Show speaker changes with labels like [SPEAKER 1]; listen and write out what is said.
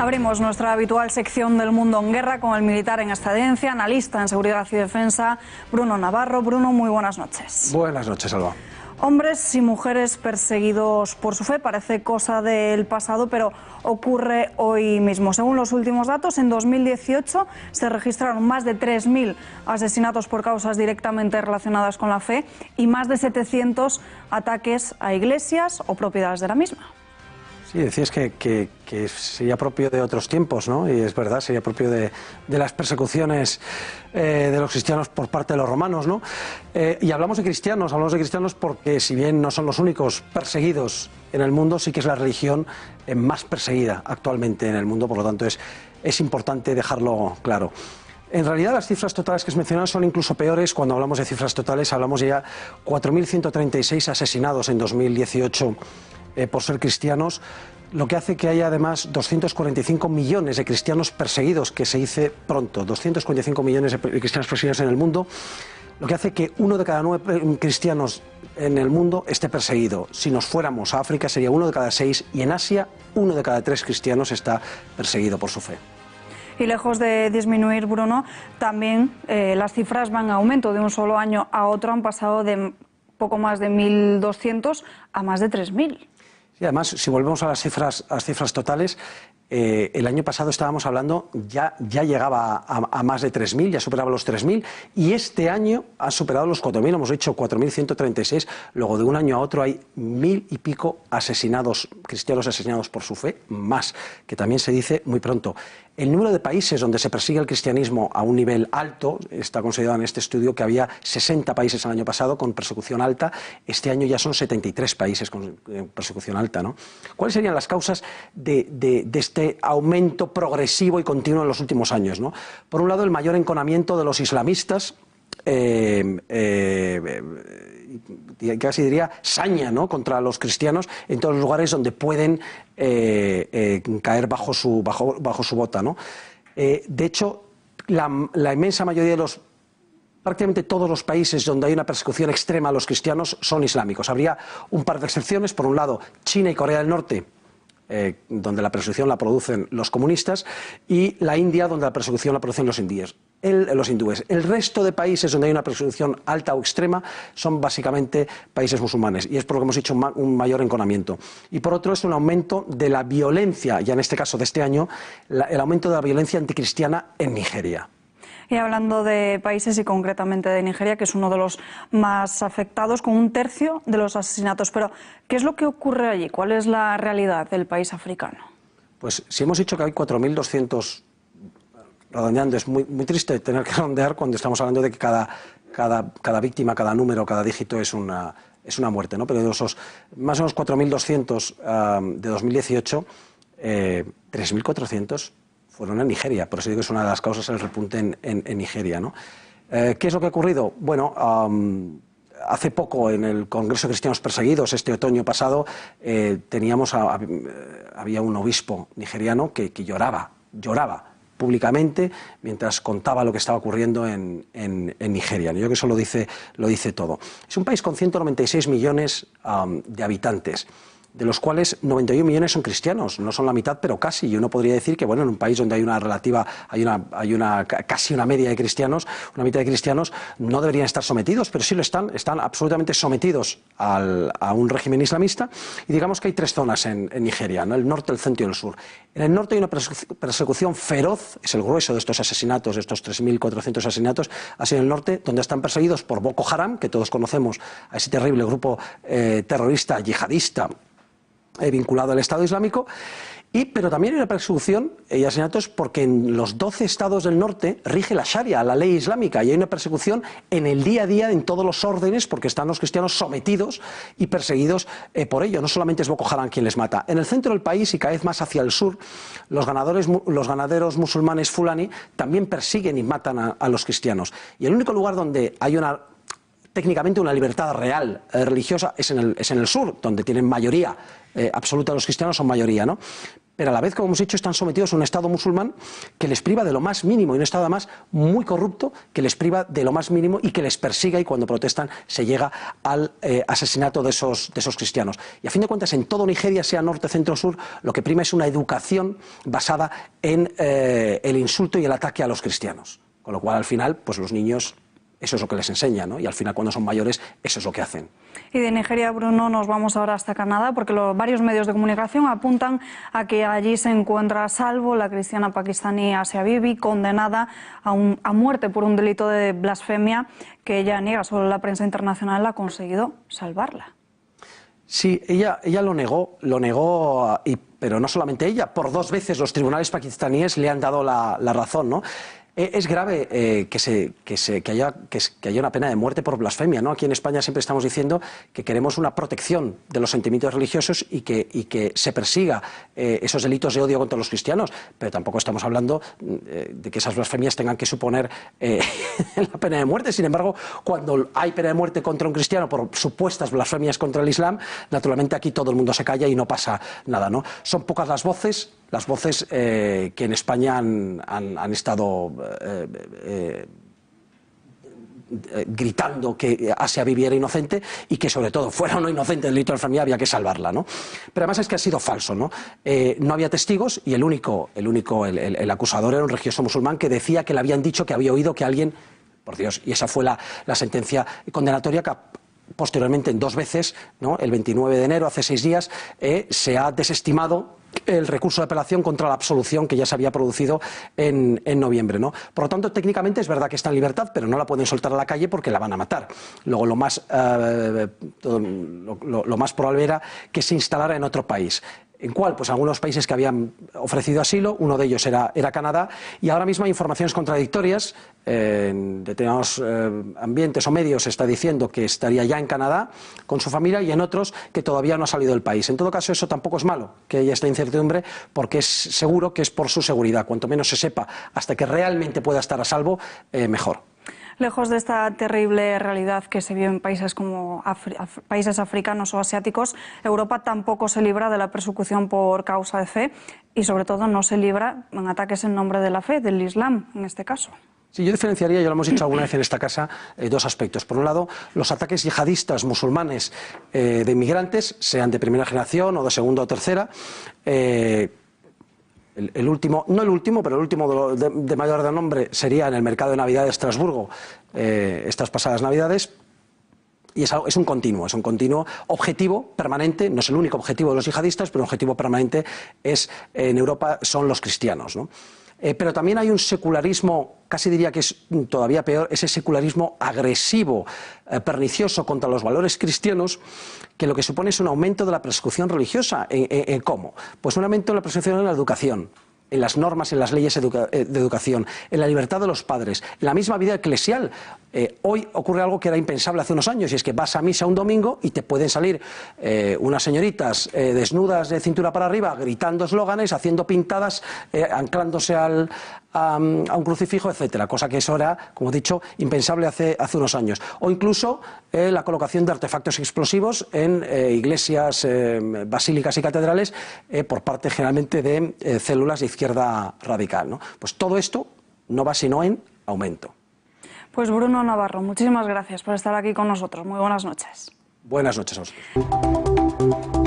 [SPEAKER 1] Abrimos nuestra habitual sección del Mundo en Guerra con el militar en excedencia, analista en seguridad y defensa, Bruno Navarro. Bruno, muy buenas noches.
[SPEAKER 2] Buenas noches, Alba.
[SPEAKER 1] Hombres y mujeres perseguidos por su fe parece cosa del pasado, pero ocurre hoy mismo. Según los últimos datos, en 2018 se registraron más de 3.000 asesinatos por causas directamente relacionadas con la fe y más de 700 ataques a iglesias o propiedades de la misma.
[SPEAKER 2] Sí, decías que sería propio de otros tiempos, ¿no? Y es verdad, sería propio de las persecuciones de los cristianos por parte de los romanos, ¿no? Y hablamos de cristianos porque si bien no son los únicos perseguidos en el mundo, sí que es la religión más perseguida actualmente en el mundo, por lo tanto es importante dejarlo claro. En realidad las cifras totales que has mencionado son incluso peores. Cuando hablamos de cifras totales hablamos de ya 4.136 asesinados en 2018 por ser cristianos, lo que hace que haya además 245 millones de cristianos perseguidos, que se dice pronto, 245 millones de cristianos perseguidos en el mundo, lo que hace que 1 de cada 9 cristianos en el mundo esté perseguido. Si nos fuéramos a África sería 1 de cada 6 y en Asia 1 de cada 3 cristianos está perseguido por su fe.
[SPEAKER 1] Y lejos de disminuir, Bruno, también las cifras van en aumento. De un solo año a otro han pasado de poco más de 1.200 a más de 3.000.
[SPEAKER 2] Y además, si volvemos a las cifras totales, el año pasado estábamos hablando, ya llegaba a más de 3.000, ya superaba los 3.000, y este año ha superado los 4.000, hemos dicho 4.136, luego de un año a otro hay 1.000 y pico asesinados, cristianos asesinados por su fe, más, que también se dice muy pronto. El número de países donde se persigue el cristianismo a un nivel alto, está considerado en este estudio que había 60 países el año pasado con persecución alta, este año ya son 73 países con persecución alta, ¿no? ¿Cuáles serían las causas de este aumento progresivo y continuo en los últimos años, ¿no? Por un lado, el mayor enconamiento de los islamistas, casi diría saña, ¿no?, contra los cristianos en todos los lugares donde pueden caer bajo su bota, ¿no? De hecho, la inmensa mayoría de prácticamente todos los países donde hay una persecución extrema a los cristianos son islámicos. Habría un par de excepciones, por un lado China y Corea del Norte, donde la persecución la producen los comunistas, y la India, donde la persecución la producen los hindúes. El resto de países donde hay una persecución alta o extrema son básicamente países musulmanes, y es por lo que hemos hecho un mayor enconamiento. Y por otro, es un aumento de la violencia, ya en este caso de este año, el aumento de la violencia anticristiana en Nigeria.
[SPEAKER 1] Y hablando de países y concretamente de Nigeria, que es uno de los más afectados, con 1/3 de los asesinatos. Pero, ¿qué es lo que ocurre allí? ¿Cuál es la realidad del país africano?
[SPEAKER 2] Pues si hemos dicho que hay 4.200, redondeando, es muy triste tener que redondear cuando estamos hablando de que cada víctima, cada número, cada dígito es una muerte, ¿no? Pero de esos más o menos 4.200 de 2018, 3.400... fueron en Nigeria, por eso digo que es una de las causas del repunte en Nigeria, ¿no? ¿Qué es lo que ha ocurrido? Bueno, hace poco en el Congreso de Cristianos Perseguidos, este otoño pasado, había un obispo nigeriano que lloraba públicamente mientras contaba lo que estaba ocurriendo en Nigeria. Yo creo que eso lo dice todo. Es un país con 196 millones de habitantes, de los cuales 91 millones son cristianos, no son la mitad, pero casi. Y uno podría decir que, bueno, en un país donde hay casi una media de cristianos, una mitad de cristianos, no deberían estar sometidos, pero sí lo están absolutamente sometidos a un régimen islamista. Y digamos que hay 3 zonas en Nigeria, ¿no? El norte, el centro y el sur. En el norte hay una persecución feroz, es el grueso de estos asesinatos, de estos 3.400 asesinatos, ha sido en el norte, donde están perseguidos por Boko Haram, que todos conocemos a ese terrible grupo terrorista, yihadista, vinculado al Estado Islámico, pero también hay una persecución y asesinatos porque en los 12 estados del norte rige la Sharia, la ley islámica, y hay una persecución en el día a día, en todos los órdenes, porque están los cristianos sometidos y perseguidos por ello. No solamente es Boko Haram quien les mata. En el centro del país y cada vez más hacia el sur, los ganaderos musulmanes fulani también persiguen y matan a los cristianos. Y el único lugar donde hay técnicamente una libertad real religiosa es en el sur, donde tienen mayoría absoluta, los cristianos son mayoría, ¿no? pero a la vez, como hemos dicho, están sometidos a un Estado musulmán que les priva de lo más mínimo, y un Estado además muy corrupto que les priva de lo más mínimo y que les persiga, y cuando protestan se llega al asesinato de esos cristianos. Y a fin de cuentas, en todo Nigeria, sea norte, centro o sur, lo que prima es una educación basada en el insulto y el ataque a los cristianos. Con lo cual, al final, pues los niños, eso es lo que les enseña, ¿no? Y al final, cuando son mayores, eso es lo que hacen.
[SPEAKER 1] Y de Nigeria, Bruno, nos vamos ahora hasta Canadá, porque varios medios de comunicación apuntan a que allí se encuentra a salvo la cristiana pakistaní Asia Bibi, condenada a muerte por un delito de blasfemia que ella niega. Solo la prensa internacional ha conseguido salvarla.
[SPEAKER 2] Sí, ella lo negó, pero no solamente ella, por 2 veces los tribunales pakistaníes le han dado la razón, ¿no? Es grave que haya una pena de muerte por blasfemia, ¿no? Aquí en España siempre estamos diciendo que queremos una protección de los sentimientos religiosos y que se persiga esos delitos de odio contra los cristianos, pero tampoco estamos hablando de que esas blasfemias tengan que suponer la pena de muerte. Sin embargo, cuando hay pena de muerte contra un cristiano por supuestas blasfemias contra el Islam, naturalmente aquí todo el mundo se calla y no pasa nada, ¿no? Son pocas las voces que en España han estado gritando que Asia Bibi era inocente y que, sobre todo, fuera o no inocente del delito de blasfemia, había que salvarla, ¿no? Pero además es que ha sido falso, ¿no? No había testigos y el acusador era un religioso musulmán que decía que le habían dicho que había oído que alguien... Por Dios, y esa fue la sentencia condenatoria que posteriormente, en 2 veces, ¿no? El 29 de enero, hace 6 días, se ha desestimado el recurso de apelación contra la absolución que ya se había producido en noviembre, ¿no? Por lo tanto, técnicamente es verdad que está en libertad, pero no la pueden soltar a la calle porque la van a matar. Luego, lo más probable era que se instalara en otro país. ¿En cuál? Pues algunos países que habían ofrecido asilo, uno de ellos era Canadá, y ahora mismo hay informaciones contradictorias. En determinados ambientes o medios se está diciendo que estaría ya en Canadá con su familia, y en otros que todavía no ha salido del país. En todo caso, eso tampoco es malo, que haya esta incertidumbre, porque es seguro que es por su seguridad. Cuanto menos se sepa, hasta que realmente pueda estar a salvo, mejor.
[SPEAKER 1] Lejos de esta terrible realidad que se vive en países como países africanos o asiáticos, Europa tampoco se libra de la persecución por causa de fe y, sobre todo, no se libra en ataques en nombre de la fe, del Islam, en este caso.
[SPEAKER 2] Sí, yo diferenciaría, ya lo hemos dicho alguna vez en esta casa, 2 aspectos. Por un lado, los ataques yihadistas musulmanes de inmigrantes, sean de primera generación o de segunda o tercera. El último, no el último, pero el último de mayor nombre sería en el mercado de Navidad de Estrasburgo, estas pasadas Navidades. Y es un continuo objetivo permanente. No es el único objetivo de los yihadistas, pero un objetivo permanente en Europa son los cristianos, ¿no? Pero también hay un secularismo, casi diría que es todavía peor, ese secularismo agresivo, pernicioso contra los valores cristianos, que lo que supone es un aumento de la persecución religiosa. ¿Cómo? Pues un aumento de la persecución en la educación, en las normas, en las leyes de educación, en la libertad de los padres, en la misma vida eclesial. Hoy ocurre algo que era impensable hace unos años, y es que vas a misa un domingo y te pueden salir unas señoritas desnudas de cintura para arriba, gritando eslóganes, haciendo pintadas, anclándose a un crucifijo, etcétera, cosa que eso era, como he dicho, impensable hace unos años. O incluso la colocación de artefactos explosivos en iglesias, basílicas y catedrales por parte generalmente de células de izquierda radical, ¿no? Pues todo esto no va sino en aumento.
[SPEAKER 1] Pues Bruno Navarro, muchísimas gracias por estar aquí con nosotros. Muy buenas noches.
[SPEAKER 2] Buenas noches a vosotros.